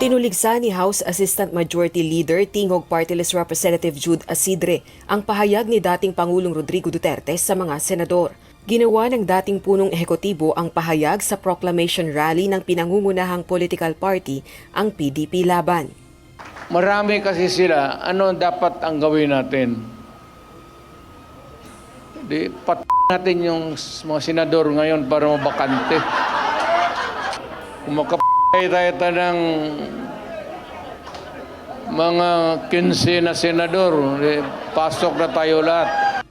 Tinuligsa ni House Assistant Majority Leader Tingog Party List Representative Jude Asidre ang pahayag ni dating Pangulong Rodrigo Duterte sa mga senador. Ginawa ng dating punong ehekutibo ang pahayag sa proclamation rally ng pinangungunahang political party, ang PDP Laban. Marami kasi sila, ano dapat ang gawin natin? Natin yung mga senador ngayon para mabakante. Kung tayo ng mga 15 na senador, pasok na tayo lahat.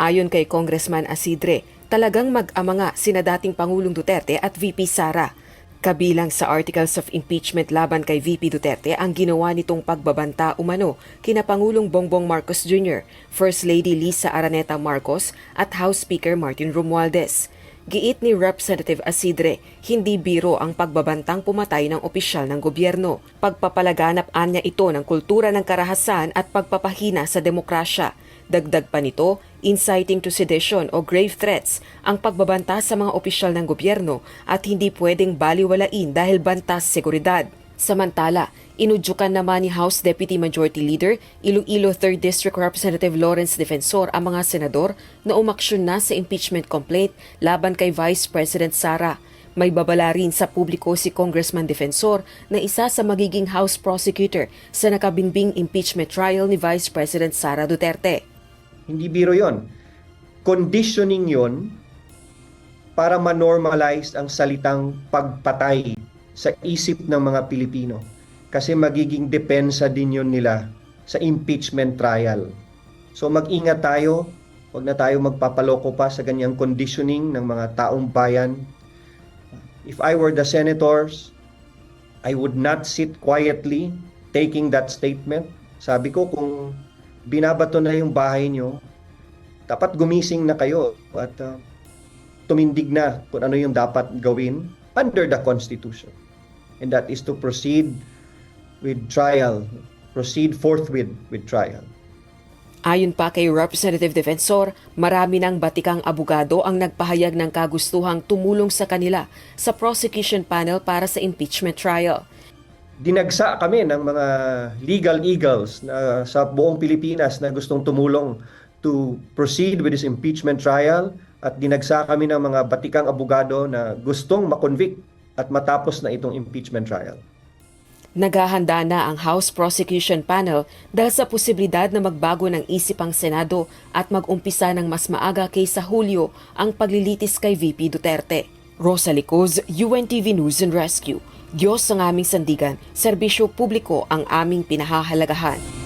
Ayon kay Congressman Asidre, talagang mag-ama nga sina dating Pangulong Duterte at VP Sara. Kabilang sa articles of impeachment laban kay VP Duterte ang ginawa nitong pagbabanta umano kina Pangulong Bongbong Marcos Jr., First Lady Lisa Araneta Marcos at House Speaker Martin Romualdez. Giit ni Representative Asidre, hindi biro ang pagbabantang pumatay ng opisyal ng gobyerno. Pagpapalaganap niya ito ng kultura ng karahasan at pagpapahina sa demokrasya. Dagdag pa nito, inciting to sedition o grave threats ang pagbabanta sa mga opisyal ng gobyerno at hindi pwedeng baliwalain dahil banta sa seguridad. Samantala, inudyukan naman ni House Deputy Majority Leader Iloilo 3rd District Representative Lawrence Defensor ang mga senador na umaksyon na sa impeachment complaint laban kay Vice President Sara. May babala rin sa publiko si Congressman Defensor na isa sa magiging House Prosecutor sa nakabinbing impeachment trial ni Vice President Sara Duterte. Hindi biro yon. Conditioning yon para ma-normalize ang salitang pagpatay sa isip ng mga Pilipino. Kasi magiging depensa din yun nila sa impeachment trial. So mag-ingat tayo, huwag na tayo magpapaloko pa sa ganyang conditioning ng mga taong bayan. If I were the senators, I would not sit quietly taking that statement. Sabi ko, kung binabato na yung bahay nyo, dapat gumising na kayo at tumindig na kung ano yung dapat gawin under the Constitution. And that is to proceed with trial, proceed forthwith with trial. Ayon pa kay Representative Defensor, marami ng batikang abogado ang nagpahayag ng kagustuhang tumulong sa kanila sa prosecution panel para sa impeachment trial. Dinagsa kami ng mga legal eagles na sa buong Pilipinas na gustong tumulong to proceed with this impeachment trial at dinagsa kami ng mga batikang abogado na gustong makonvict at matapos na itong impeachment trial. Naghahanda na ang House Prosecution Panel dahil sa posibilidad na magbago ng isip ang Senado at mag-umpisa ng mas maaga kaysa Hulyo ang paglilitis kay VP Duterte. Rosa Licoz, UNTV News and Rescue. Diyos ang aming sandigan, serbisyo publiko ang aming pinahahalagahan.